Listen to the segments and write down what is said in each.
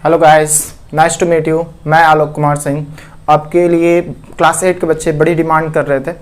Hello guys, nice to meet you. मैं आलोक कुमार सिंह आपके लिए क्लास 8 के बच्चे बड़ी डिमांड कर रहे थे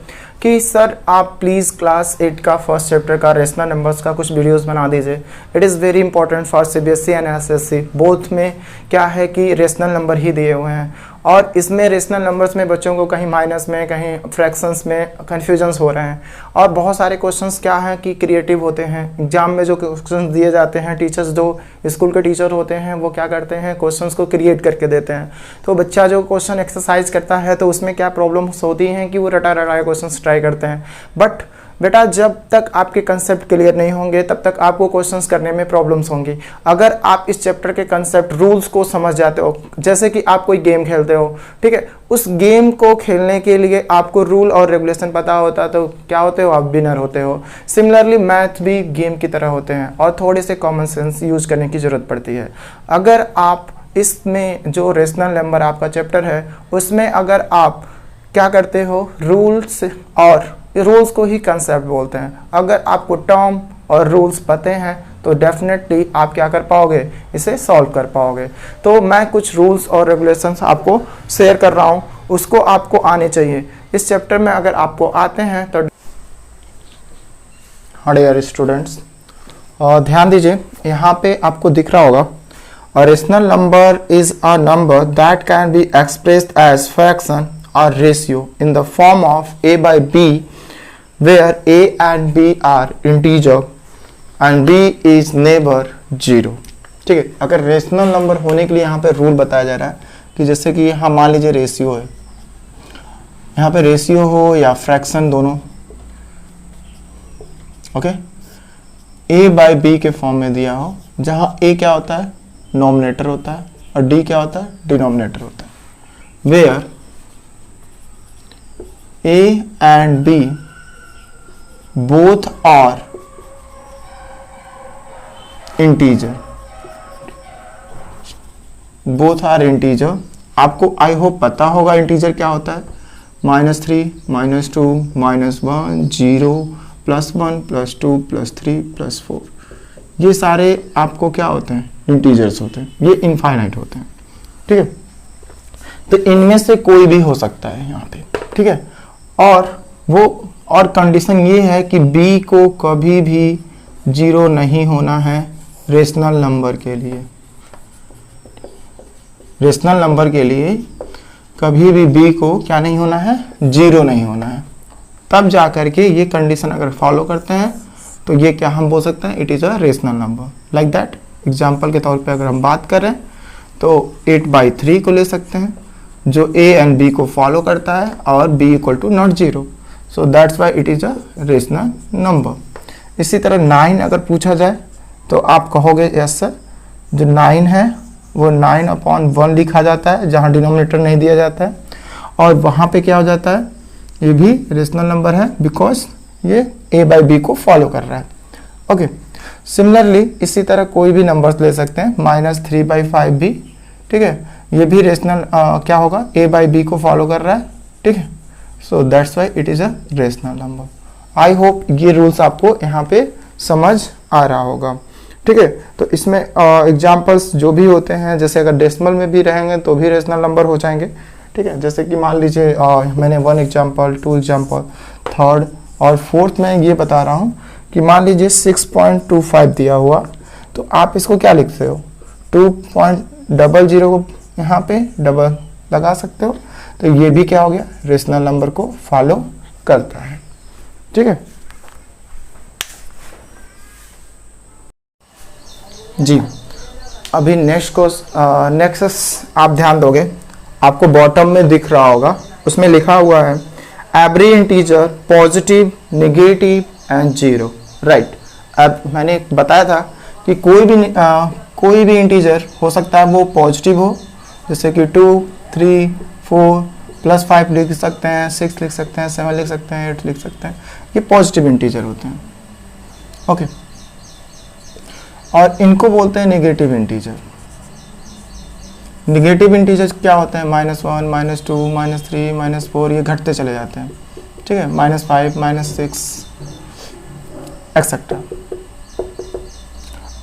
कि सर आप प्लीज़ क्लास 8 का फर्स्ट चैप्टर का रेशनल नंबर्स का कुछ वीडियोस बना दीजिए। It is very important for CBSE and SSC. Both में क्या है कि रेशनल नंबर ही दिए हुए हैं और इसमें रेशनल नंबर्स में बच्चों को कहीं माइनस में कहीं फ्रैक्शंस में कन्फ्यूजन्स हो रहे हैं और बहुत सारे क्वेश्चंस क्या हैं कि क्रिएटिव होते हैं। एग्जाम में जो क्वेश्चंस दिए जाते हैं, टीचर्स जो स्कूल के टीचर होते हैं वो क्या करते हैं, क्वेश्चंस को क्रिएट करके देते हैं। तो बच्चा जो क्वेश्चन एक्सरसाइज करता है तो उसमें क्या प्रॉब्लम्स होती हैं कि वो रटा रटाए क्वेश्चंस ट्राई करते हैं। बट बेटा जब तक आपके कंसेप्ट क्लियर नहीं होंगे तब तक आपको क्वेश्चंस करने में प्रॉब्लम्स होंगी। अगर आप इस चैप्टर के कंसेप्ट रूल्स को समझ जाते हो, जैसे कि आप कोई गेम खेलते हो, ठीक है, उस गेम को खेलने के लिए आपको रूल और रेगुलेशन पता होता तो क्या होते हो, आप विनर होते हो। सिमिलरली मैथ भी गेम की तरह होते हैं और थोड़े से कॉमन सेंस यूज करने की ज़रूरत पड़ती है। अगर आप इसमें जो रेशनल नंबर आपका चैप्टर है उसमें अगर आप क्या करते हो, रूल्स और रूल्स को ही कंसेप्ट बोलते हैं। अगर आपको टर्म और रूल्स पते हैं तो डेफिनेटली आप क्या कर पाओगे, इसे सॉल्व कर पाओगे। तो मैं कुछ रूल्स और रेगुलेशंस आपको शेयर कर रहा हूँ, उसको आपको आने चाहिए। इस चैप्टर में अगर आपको आते हैं तो डियर स्टूडेंट्स ध्यान दीजिए, यहाँ पे आपको दिख रहा होगा a rational number is a number that can be expressed as fraction or ratio in the form of a by b where a and b are integer and b is never zero। ठीक है, अगर rational number होने के लिए यहाँ पे rule बताया जा रहा है कि जैसे कि यहाँ मान लीजिए रेशियो है, यहाँ पे रेशियो हो या फ्रैक्शन दोनों, ओके, a बाई b के फॉर्म में दिया हो, जहाँ a क्या होता है, नॉमिनेटर होता है और डी क्या होता है, डिनोमिनेटर होता है। Where A and B both are integer, both are integer. आपको आई होप पता होगा इंटीजर क्या होता है, -3, -2, -1, 0, +1, +2, +3, +4। ये सारे आपको क्या होते हैं, इंटीजर्स होते हैं, ये इनफाइनाइट होते हैं। ठीक है, तो इनमें से कोई भी हो सकता है यहाँ पे, ठीक है। और कंडीशन ये है कि b को कभी भी 0 नहीं होना है रेशनल नंबर के लिए। रेशनल नंबर के लिए कभी भी b को क्या नहीं होना है, 0 नहीं होना है। तब जा करके ये कंडीशन अगर फॉलो करते हैं तो ये क्या हम बोल सकते हैं, it is a rational number. Like that example के तौर पे अगर हम बात कर रहे हैं तो 8/3 को ले सकते हैं जो a एंड b को फॉलो करता है और b equal to not 0, so that's why it is a rational number. इसी तरह 9 अगर पूछा जाए तो आप कहोगे यस सर, जो 9 है वो 9/1 लिखा जाता है जहाँ डिनोमिनेटर नहीं दिया जाता है और वहाँ पे क्या हो जाता है, ये भी रेशनल नंबर है बिकॉज ये a बाई बी को फॉलो कर रहा है। ओके, सिमिलरली इसी तरह कोई भी नंबर्स ले सकते हैं, -3/5 भी, ठीक है, ये भी रेशनल क्या होगा, a बाई बी को फॉलो कर रहा है, ठीक है, सो that's why it is a rational number. I hope ये रूल्स आपको यहाँ पे समझ आ रहा होगा, ठीक है। तो इसमें एग्जाम्पल्स जो भी होते हैं, जैसे अगर डेसिमल में भी रहेंगे तो भी रेशनल नंबर हो जाएंगे, ठीक है। जैसे कि मान लीजिए मैंने 1 एग्जाम्पल, 2 एग्जाम्पल, 3rd और 4th में ये बता रहा हूँ कि मान लीजिए 6.25 दिया हुआ, तो आप इसको क्या लिखते हो, 2.00 को यहाँ पे डबल लगा सकते हो, तो ये भी क्या हो गया, रेशनल नंबर को फॉलो करता है, ठीक है जी। अभी नेक्स्ट आप ध्यान दोगे, आपको बॉटम में दिख रहा होगा, उसमें लिखा हुआ है every integer positive, negative and 0, right. अब मैंने बताया था कि कोई भी इंटीजर हो सकता है वो पॉजिटिव हो, जैसे कि 2, 3, 4 +5 लिख सकते हैं, 6 लिख सकते हैं, 7 लिख सकते हैं, 8 लिख सकते हैं, ये पॉजिटिव इंटीजर होते हैं, ओके। और इनको बोलते हैं नेगेटिव इंटीजर। नेगेटिव इंटीजर क्या होते हैं, -1, -2, -3, -4, ये घटते चले जाते हैं, ठीक है, -5, -6 एक्सेट्रा।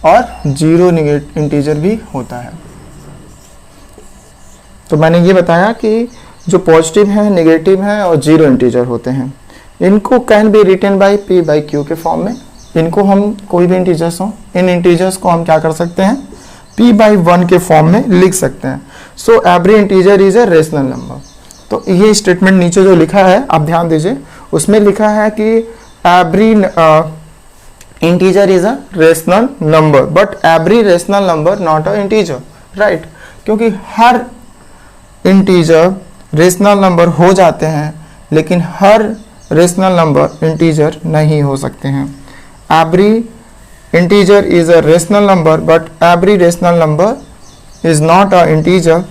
और 0 इंटीजर भी होता है। तो मैंने ये बताया कि जो पॉजिटिव है, नेगेटिव है और जीरो इंटीजर होते हैं, इनको can be written by p by q के फॉर्म में। इनको हम कोई भी इंटीजर्स हो, इन इंटीजर्स को हम क्या कर सकते हैं, p बाई 1 के फॉर्म में लिख सकते हैं। So every integer is a rational number. तो ये स्टेटमेंट नीचे जो लिखा है आप ध्यान दीजिए, उसमें लिखा है कि every integer is a rational number but every rational number not a integer, right. क्योंकि हर इंटीजर रेशनल नंबर हो जाते हैं लेकिन हर रेशनल नंबर इंटीजर नहीं हो सकते हैं। Every integer is a rational number but every rational number is not a integer,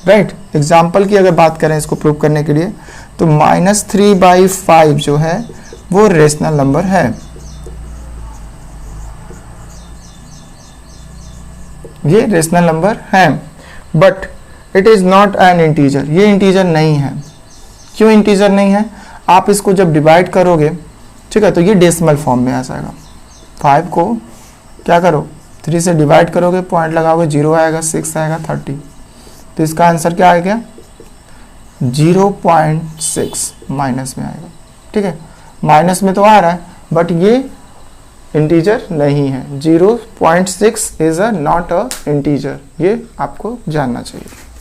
right. Example की अगर बात करें इसको प्रूव करने के लिए, तो -3/5 जो है वो रेशनल नंबर है। ये रेशनल नंबर है but it is not an integer, ये इंटीजर नहीं है। क्यों इंटीजर नहीं है, आप इसको जब डिवाइड करोगे, ठीक है, तो ये डेसिमल फॉर्म में आ जाएगा। 5 को क्या करो, 3 से डिवाइड करोगे, पॉइंट लगाओगे, 0 आएगा, 6 आएगा, 30। तो इसका आंसर क्या आ गया, 0.6 माइनस में आएगा, ठीक है। माइनस में तो आ रहा है बट ये इंटीजर नहीं है। 0.6 is a not a integer, ये आपको जानना चाहिए।